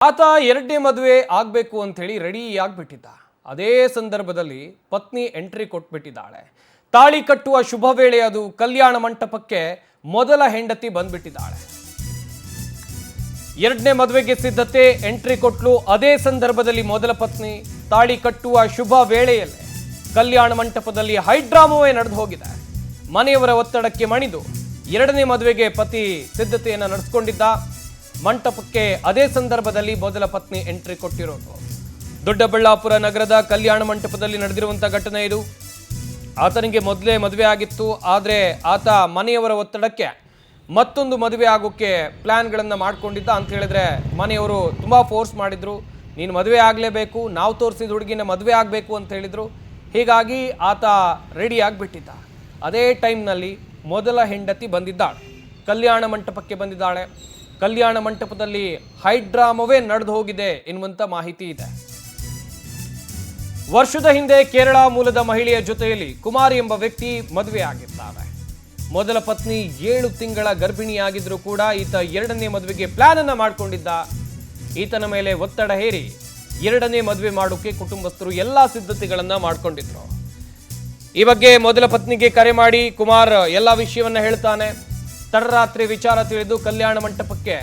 ಆತ ಎರಡನೇ ಮದುವೆ ಆಗಬೇಕು ಅಂತ ಹೇಳಿ ರೆಡಿ ಆಗಿಬಿಟ್ಟಿದ್ದ. ಅದೇ ಸಂದರ್ಭದಲ್ಲಿ ಪತ್ನಿ ಎಂಟ್ರಿ ಕೊಟ್ಬಿಟ್ಟಿದ್ದಾಳೆ. ತಾಳಿ ಕಟ್ಟುವ ಶುಭ ವೇಳೆ ಅದು ಕಲ್ಯಾಣ ಮಂಟಪಕ್ಕೆ ಮೊದಲ ಹೆಂಡತಿ ಬಂದ್ಬಿಟ್ಟಿದ್ದಾಳೆ. ಎರಡನೇ ಮದುವೆಗೆ ಸಿದ್ಧತೆ ಎಂಟ್ರಿ ಕೊಟ್ಲು. ಅದೇ ಸಂದರ್ಭದಲ್ಲಿ ಮೊದಲ ಪತ್ನಿ ತಾಳಿ ಕಟ್ಟುವ ಶುಭ ವೇಳೆಯಲ್ಲೇ ಕಲ್ಯಾಣ ಮಂಟಪದಲ್ಲಿ ಹೈಡ್ರಾಮವೇ ನಡೆದು ಹೋಗಿದೆ. ಮನೆಯವರ ಒತ್ತಡಕ್ಕೆ ಮಣಿದು ಎರಡನೇ ಮದುವೆಗೆ ಪತಿ ಸಿದ್ಧತೆಯನ್ನು ನಡೆಸಿಕೊಂಡಿದ್ದ. ಮಂಟಪಕ್ಕೆ ಅದೇ ಸಂದರ್ಭದಲ್ಲಿ ಮೊದಲ ಪತ್ನಿ ಎಂಟ್ರಿ ಕೊಟ್ಟಿರೋದು. ದೊಡ್ಡಬಳ್ಳಾಪುರ ನಗರದ ಕಲ್ಯಾಣ ಮಂಟಪದಲ್ಲಿ ನಡೆದಿರುವಂತಹ ಘಟನೆ ಇದು. ಆತನಿಗೆ ಮೊದಲೇ ಮದುವೆ ಆಗಿತ್ತು. ಆದರೆ ಆತ ಮನೆಯವರ ಒತ್ತಡಕ್ಕೆ ಮತ್ತೊಂದು ಮದುವೆ ಆಗೋಕ್ಕೆ ಪ್ಲ್ಯಾನ್ಗಳನ್ನು ಮಾಡ್ಕೊಂಡಿದ್ದ. ಅಂತ ಹೇಳಿದ್ರೆ ಮನೆಯವರು ತುಂಬ ಫೋರ್ಸ್ ಮಾಡಿದ್ರು, ನೀನು ಮದುವೆ ಆಗಲೇಬೇಕು, ನಾವು ತೋರಿಸಿದ ಹುಡುಗಿನ ಮದುವೆ ಆಗಬೇಕು ಅಂತ ಹೇಳಿದರು. ಹೀಗಾಗಿ ಆತ ರೆಡಿ ಆಗಿಬಿಟ್ಟಿದ್ದ. ಅದೇ ಟೈಮ್ನಲ್ಲಿ ಮೊದಲ ಹೆಂಡತಿ ಬಂದಿದ್ದಾಳೆ, ಕಲ್ಯಾಣ ಮಂಟಪಕ್ಕೆ ಬಂದಿದ್ದಾಳೆ. ಕಲ್ಯಾಣ ಮಂಟಪದಲ್ಲಿ ಹೈಡ್ರಾಮವೇ ನಡೆದು ಹೋಗಿದೆ ಎನ್ನುವಂಥ ಮಾಹಿತಿ ಇದೆ. ವರ್ಷದ ಹಿಂದೆ ಕೇರಳ ಮೂಲದ ಮಹಿಳೆಯ ಜೊತೆಯಲ್ಲಿ ಕುಮಾರಿ ಎಂಬ ವ್ಯಕ್ತಿ ಮದುವೆ ಆಗಿರ್ತಾರೆ. ಮೊದಲ ಪತ್ನಿ 7 ತಿಂಗಳ ಗರ್ಭಿಣಿಯಾಗಿದ್ರೂ ಕೂಡ ಈತ ಎರಡನೇ ಮದುವೆಗೆ ಪ್ಲಾನ್ ಅನ್ನ ಮಾಡಿಕೊಂಡಿದ್ದ. ಈತನ ಮೇಲೆ ಒತ್ತಡ ಹೇರಿ ಎರಡನೇ ಮದುವೆ ಮಾಡೋಕೆ ಕುಟುಂಬಸ್ಥರು ಎಲ್ಲಾ ಸಿದ್ಧತೆಗಳನ್ನ ಮಾಡ್ಕೊಂಡಿದ್ರು. ಈ ಬಗ್ಗೆ ಮೊದಲ ಪತ್ನಿಗೆ ಕರೆ ಮಾಡಿ ಕುಮಾರ್ ಎಲ್ಲ ವಿಷಯವನ್ನ ಹೇಳ್ತಾನೆ. ತಡರಾತ್ರಿ ವಿಚಾರ ತಿಳಿದು ಕಲ್ಯಾಣ ಮಂಟಪಕ್ಕೆ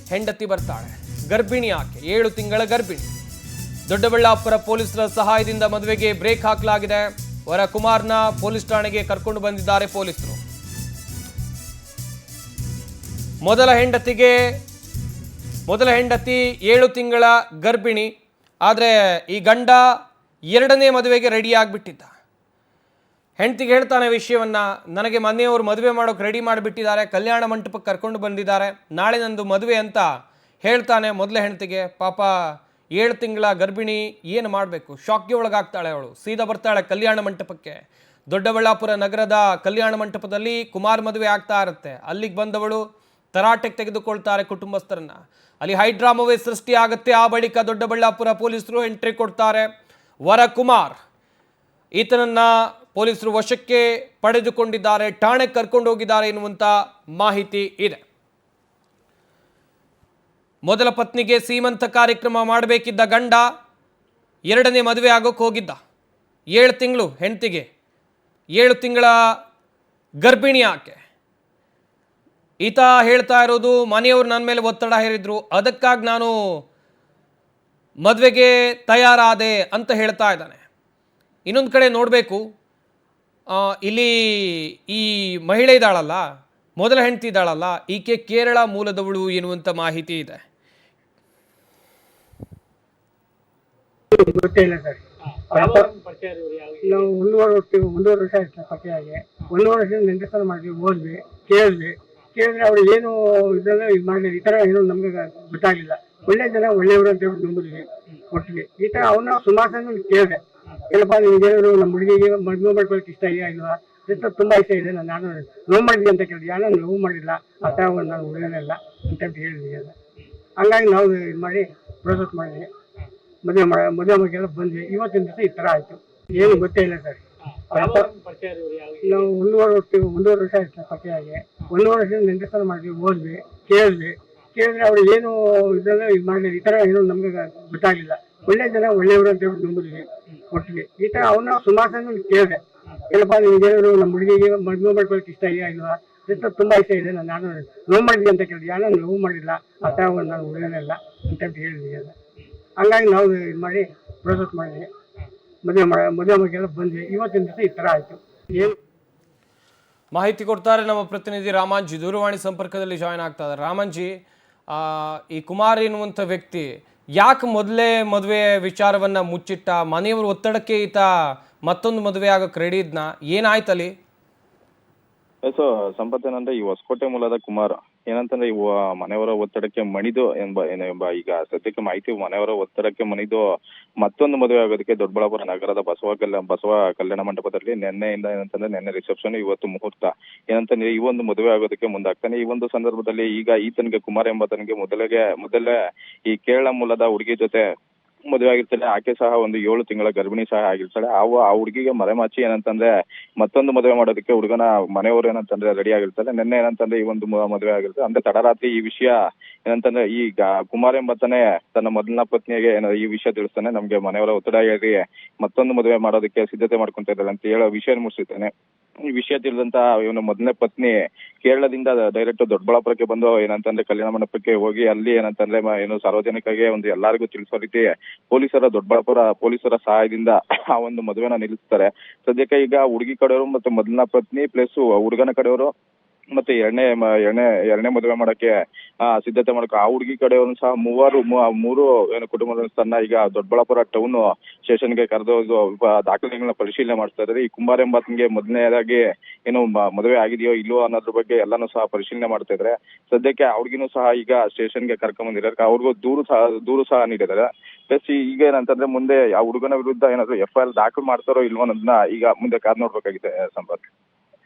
ಹೆಂಡತಿ ಬರ್ತಾಳೆ. ಗರ್ಭಿಣಿ ಆಕೆ, 7 ತಿಂಗಳ ಗರ್ಭಿಣಿ. ದೊಡ್ಡಬಳ್ಳಾಪುರ ಪೊಲೀಸರ ಸಹಾಯದಿಂದ ಮದುವೆಗೆ ಬ್ರೇಕ್ ಹಾಕಲಾಗಿದೆ. ವರ ಕುಮಾರ್ನ ಪೊಲೀಸ್ ಠಾಣೆಗೆ ಕರ್ಕೊಂಡು ಬಂದಿದ್ದಾರೆ ಪೊಲೀಸರು. ಮೊದಲ ಹೆಂಡತಿ 7 ತಿಂಗಳ ಗರ್ಭಿಣಿ. ಆದರೆ ಈ ಗಂಡ ಎರಡನೇ ಮದುವೆಗೆ ರೆಡಿ ಆಗಿಬಿಟ್ಟಿದ್ದ. ಹೆಂಡತಿಗೆ ಹೇಳ್ತಾನೆ ವಿಷಯವನ್ನ, ನನಗೆ ಮನೆಯವರು ಮದುವೆ ಮಾಡೋಕೆ ರೆಡಿ ಮಾಡಿಬಿಟ್ಟಿದ್ದಾರೆ, ಕಲ್ಯಾಣ ಮಂಟಪಕ್ಕೆ ಕರ್ಕೊಂಡು ಬಂದಿದ್ದಾರೆ, ನಾಳೆ ನಂದು ಮದುವೆ ಅಂತ ಹೇಳ್ತಾನೆ ಮೊದಲ ಹೆಂಡತಿಗೆ. ಪಾಪ 7 ತಿಂಗಳ ಗರ್ಭಿಣಿ, ಏನು ಮಾಡಬೇಕು, ಶಾಕ್ಗೆ ಒಳಗಾಗ್ತಾಳೆ ಅವಳು. ಸೀದಾ ಬರ್ತಾಳೆ ಕಲ್ಯಾಣ ಮಂಟಪಕ್ಕೆ. ದೊಡ್ಡಬಳ್ಳಾಪುರ ನಗರದ ಕಲ್ಯಾಣ ಮಂಟಪದಲ್ಲಿ ಕುಮಾರ್ ಮದುವೆ ಆಗ್ತಾ ಇರುತ್ತೆ. ಅಲ್ಲಿಗೆ ಬಂದವಳು ತರಾಟೆಗೆ ತೆಗೆದುಕೊಳ್ತಾರೆ ಕುಟುಂಬಸ್ಥರನ್ನ. ಅಲ್ಲಿ ಹೈಡ್ರಾಮವೇ ಸೃಷ್ಟಿ ಆಗುತ್ತೆ. ಆ ಬಳಿಕ ದೊಡ್ಡಬಳ್ಳಾಪುರ ಪೊಲೀಸರು ಎಂಟ್ರಿ ಕೊಡ್ತಾರೆ. ವರ ಕುಮಾರ್ ಈತನನ್ನ ಪೊಲೀಸರು ವಶಕ್ಕೆ ಪಡೆದುಕೊಂಡಿದ್ದಾರೆ, ಠಾಣೆಗೆ ಕರ್ಕೊಂಡು ಹೋಗಿದ್ದಾರೆ ಎನ್ನುವಂಥ ಮಾಹಿತಿ ಇದೆ. ಮೊದಲ ಪತ್ನಿಗೆ ಸೀಮಂತ ಕಾರ್ಯಕ್ರಮ ಮಾಡಬೇಕಿದ್ದ ಗಂಡ ಎರಡನೇ ಮದುವೆ ಆಗೋಕೆ ಹೋಗಿದ್ದ. 7 ತಿಂಗಳು ಹೆಂಡತಿಗೆ, 7 ತಿಂಗಳ ಗರ್ಭಿಣಿ ಆಕೆ. ಈತ ಹೇಳ್ತಾ ಇರೋದು, ಮನೆಯವರು ನನ್ನ ಮೇಲೆ ಒತ್ತಡ ಹೇರಿದ್ರು, ಅದಕ್ಕಾಗಿ ನಾನು ಮದುವೆಗೆ ತಯಾರಾದೆ ಅಂತ ಹೇಳ್ತಾ ಇದ್ದಾನೆ. ಇನ್ನೊಂದು ಕಡೆ ನೋಡಬೇಕು, ಇಲ್ಲಿ ಈ ಮಹಿಳೆ ಇದ್ದಾಳಲ್ಲ, ಮೊದಲ ಹೆಂಡತಿ ಇದ್ದಾಳಲ್ಲ, ಈಕೆ ಕೇರಳ ಮೂಲದವಳು ಎನ್ನುವಂಥ ಮಾಹಿತಿ ಇದೆ. ಗೊತ್ತಿಲ್ಲ ಸರ್. ನಾವು ಒಂದೂವರೆ ವರ್ಷ ಆಯ್ತು ಪರಿಚಯ ಆಗಿ. 1 ವರ್ಷದಿಂದ ನೆಂಟಸ್ಥಾನ ಮಾಡಿದ್ವಿ, ಓದ್ವಿ, ಕೇಳಿದ್ರೆ ಅವ್ರು ಏನು ಇದೆಲ್ಲ ಇದು ಮಾಡಲಿ, ಈ ಥರ ಏನೋ ನಮ್ಗೆ ಗೊತ್ತಾಗಲಿಲ್ಲ. ಒಳ್ಳೆ ಜನ ಒಳ್ಳೆಯವರು ಅಂತ ಹೇಳಿ ನಂಬಿದ್ವಿ, ಕೊಟ್ವಿ. ಈ ಥರ ಅವನ್ನ ಸುಮಾರು ಸಲ ಕೇಳಿದೆ, ಏನಪ್ಪ ನಿಮ್ಗೇನಾದ್ರು ನಮ್ಮ ಹುಡುಗಿಗೆ ಮದುವೆ ಮಾಡ್ಕೊಳ್ಳೋಕೆ ಇಷ್ಟ ಇದೆಯಾ ಇಲ್ವಾ ಅಂತ. ತುಂಬ ಇಷ್ಟ ಇದೆ, ನಾನು ನೋವು ಮಾಡಿದ್ವಿ ಅಂತ ಕೇಳಿದೆ. ನಾನು ನೋವು ಮಾಡಿಲ್ಲ, ಆ ಥರ ನಾನು ಹುಡುಗನೆಲ್ಲ ಅಂತ ಹೇಳಿದ್ವಿ. ಅದು ಹಂಗಾಗಿ ನಾವು ಇದು ಮಾಡಿ ಪ್ರೋಸೆಸ್ ಮಾಡಿದ್ವಿ, ಮದುವೆ ಮಗೆಲ್ಲ ಬಂದ್ವಿ. ಇವತ್ತಿನ ದಿವಸ ಈ ಥರ ಆಯಿತು. ಏನು ಗೊತ್ತೇ ಇಲ್ಲ ಸರ್. ನಾವು ಒಂದೂವರೆ ವರ್ಷ ಆಯ್ತು ಪರಿಚಯ ಆಗಿ. 1 ವರ್ಷದಿಂದ ನೆಂಟಸ್ಥಾನ ಮಾಡಿದ್ವಿ, ಓದ್ವಿ, ಕೇಳಿದ್ರೆ ಅವ್ರು ಏನು ಇದೆಲ್ಲ ಇದು ಮಾಡಲಿ, ಈ ಥರ ಏನೋ ನಮ್ಗೆ ಗೊತ್ತಾಗಲಿಲ್ಲ. ಒಳ್ಳೆ ಜನ ಒಳ್ಳೆಯವರು ಅಂತ ಹೇಳಿ ನಂಬಿದ್ವಿ, ಕೊಟ್ವಿ. ಈ ಥರ ಅವನ್ನ ಸುಮಾರು ಸಲ ಕೇಳಿದೆ, ಏನಪ್ಪ ನಿಮ್ಗೇನಾದ್ರು ನಮ್ಮ ಹುಡುಗಿಗೆ ಮದುವೆ ಮಾಡ್ಕೊಳ್ಳೋಕೆ ಇಷ್ಟ ಇದೆಯಾ ಇಲ್ವಾ ಅಂತ. ತುಂಬ ಇಷ್ಟ ಇದೆ, ನಾನು ನೋವು ಮಾಡಿದ್ವಿ ಅಂತ ಕೇಳಿದೆ. ನಾನು ನೋವು ಮಾಡಿಲ್ಲ, ಆ ಥರ ನಾನು ಹುಡುಗನೆಲ್ಲ ಅಂತ ಹೇಳಿದ್ವಿ. ಅದು ಹಂಗಾಗಿ ನಾವು ಇದು ಮಾಡಿ ಪ್ರೋಸೆಸ್ ಮಾಡಿದ್ವಿ, ಮದುವೆ ಮಗೆಲ್ಲ ಬಂದ್ವಿ. ಇವತ್ತಿನ ದಿವಸ ಈ ಥರ ಆಯಿತು. ಏನು ಮಾಹಿತಿ ಕೊಡ್ತಾರೆ ನಮ್ಮ ಪ್ರತಿನಿಧಿ ರಾಮಂಜಿ. ದೂರವಾಣಿ ಸಂಪರ್ಕದಲ್ಲಿ ಜಾಯ್ನ್ ಆಗ್ತಾ ಇದ್ದಾರೆ. ರಾಮಂಜಿ, ಈ ಕುಮಾರ್ ಎನ್ನುವಂಥ ವ್ಯಕ್ತಿ ಯಾಕೆ ಮೊದಲೇ ಮದುವೆ ವಿಚಾರವನ್ನು ಮುಚ್ಚಿಟ್ಟ? ಮನೆಯವರು ಒತ್ತಡಕ್ಕೆ ಈತ ಮತ್ತೊಂದು ಮದುವೆ ಆಗೋಕ್ಕೆ ರೆಡಿ ಇದ್ನ, ಏನಾಯ್ತಲ್ಲಿ? ಸೊ ಸಂಪತ್ ಏನಂದ್ರೆ, ಈ ಹೊಸಕೋಟೆ ಮೂಲದ ಕುಮಾರ್ ಏನಂತಂದ್ರೆ, ಇವು ಮನೆಯವರ ಒತ್ತಡಕ್ಕೆ ಮಣಿದು ಎಂಬ ಈಗ ಸದ್ಯಕ್ಕೆ ಮಾಹಿತಿ, ಮನೆಯವರ ಒತ್ತಡಕ್ಕೆ ಮಣಿದು ಮತ್ತೊಂದು ಮದುವೆ ಆಗೋದಕ್ಕೆ ದೊಡ್ಡಬಳ್ಳಾಪುರ ನಗರದ ಬಸವ ಕಲ್ಯಾಣ ಮಂಟಪದಲ್ಲಿ ನಿನ್ನೆಯಿಂದ ಏನಂತಂದ್ರೆ, ನಿನ್ನೆ ರಿಸೆಪ್ಷನ್, ಇವತ್ತು ಮುಹೂರ್ತ ಏನಂತಂದ್ರೆ ಈ ಒಂದು ಮದುವೆ ಆಗೋದಕ್ಕೆ ಮುಂದಾಗ್ತಾನೆ. ಈ ಒಂದು ಸಂದರ್ಭದಲ್ಲಿ ಈಗ ಈತನಿಗೆ, ಕುಮಾರ್ ಎಂಬತನಿಗೆ ಮೊದಲೇ ಈ ಕೇರಳ ಮೂಲದ ಹುಡುಗಿ ಜೊತೆ ಮದುವೆ ಆಗಿರ್ತಾಳೆ. ಆಕೆ ಸಹ ಒಂದು 7 ತಿಂಗಳ ಗರ್ಭಿಣಿ ಸಹ ಆಗಿರ್ತಾಳೆ. ಆ ಹುಡುಗಿಗೆ ಮರೆಮಾಚಿ ಏನಂತಂದ್ರೆ ಮತ್ತೊಂದು ಮದುವೆ ಮಾಡೋದಕ್ಕೆ ಹುಡುಗನ ಮನೆಯವರು ಏನಂತಂದ್ರೆ ರೆಡಿ ಆಗಿರ್ತಾರೆ. ನಿನ್ನೆ ಏನಂತಂದ್ರೆ ಈ ಒಂದು ಮದುವೆ ಆಗಿರ್ತದೆ. ಅಂದ್ರೆ ತಡರಾತ್ರಿ ಈ ವಿಷಯ ಏನಂತಂದ್ರೆ ಈಗ ಕುಮಾರ್ ಎಂಬಾತನೇ ತನ್ನ ಮೊದಲನ ಪತ್ನಿಗೆ ಈ ವಿಷಯ ತಿಳಿಸ್ತಾನೆ. ನಮ್ಗೆ ಮನೆಯವರ ಒತ್ತಡ ಹೇಳಿ ಮತ್ತೊಂದು ಮದುವೆ ಮಾಡೋದಕ್ಕೆ ಸಿದ್ಧತೆ ಮಾಡ್ಕೊಂತ ಇದ್ದಾರೆ ಅಂತ ಹೇಳೋ ವಿಷಯ ಮುಗಿಸಿದ್ದಾನೆ. ಈ ವಿಷಯ ತಿಳಿದಂತ ಇವನು ಮೊದಲನೇ ಪತ್ನಿ ಕೇರಳದಿಂದ ಡೈರೆಕ್ಟ್ ದೊಡ್ಡಬಳ್ಳಾಪುರಕ್ಕೆ ಬಂದು ಏನಂತಂದ್ರೆ ಕಲ್ಯಾಣ ಮಂಟಪಕ್ಕೆ ಹೋಗಿ ಅಲ್ಲಿ ಏನಂತಂದ್ರೆ ಏನು ಸಾರ್ವಜನಿಕರಿಗೆ ಒಂದು ಎಲ್ಲರಿಗೂ ತಿಳಿಸೋ ರೀತಿ ದೊಡ್ಡಬಳ್ಳಾಪುರ ಪೊಲೀಸರ ಸಹಾಯದಿಂದ ಆ ಒಂದು ಮದುವೆನ ನಿಲ್ಲಿಸ್ತಾರೆ. ಸದ್ಯಕ್ಕೆ ಈಗ ಹುಡುಗಿ ಕಡೆಯವರು ಮತ್ತೆ ಮೊದಲನ ಪತ್ನಿ ಪ್ಲಸ್ ಹುಡುಗನ ಕಡೆಯವರು ಮತ್ತೆ ಎರಡನೇ ಮದುವೆ ಮಾಡಕ್ಕೆ ಸಿದ್ಧತೆ ಮಾಡಕ್ಕೆ ಆ ಹುಡುಗಿ ಕಡೆಯವರು ಸಹ ಮೂರು ಏನು ಕುಟುಂಬಸ್ಥರನ್ನ ಈಗ ದೊಡ್ಡಬಳ್ಳಾಪುರ ಟೌನ್ ಸ್ಟೇಷನ್ಗೆ ಕರೆದೊಯ್ದು ದಾಖಲೆಗಳನ್ನ ಪರಿಶೀಲನೆ ಮಾಡ್ತಾ ಇದ್ದಾರೆ. ಈ ಕುಮಾರ್ ಎಂಬಾತನಿಗೆ ಮೊದಲನೇದಾಗಿ ಏನು ಮದುವೆ ಆಗಿದೆಯೋ ಇಲ್ಲೋ ಅನ್ನೋದ್ರ ಬಗ್ಗೆ ಎಲ್ಲಾನು ಸಹ ಪರಿಶೀಲನೆ ಮಾಡ್ತಾ ಇದ್ದಾರೆ. ಸದ್ಯಕ್ಕೆ ಅವ್ರಿಗೂ ಸಹ ಈಗ ಸ್ಟೇಷನ್ಗೆ ಕರ್ಕೊಂಡ್ ಬಂದಿದ್ದಾರೆ. ಅವ್ರಿಗೂ ದೂರು ಸಹ ನೀಡಿದ್ದಾರೆ. ಪ್ಲಸ್ ಈಗ ಏನಂತಂದ್ರೆ ಮುಂದೆ ಆ ಹುಡುಗನ ವಿರುದ್ಧ ಏನಾದ್ರು FIR ದಾಖಲು ಮಾಡ್ತಾರೋ ಇಲ್ವೋ ಅನ್ನೋದನ್ನ ಈಗ ಮುಂದೆ ಕಾದ್ ನೋಡ್ಬೇಕಾಗಿದೆ ಸಂಪತ್.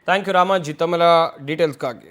ಥ್ಯಾಂಕ್ ಯು ರಾಮಾಜಿ ತಮ್ಮೆಲ್ಲ ಡೀಟೇಲ್ಸ್ಗಾಗಿ.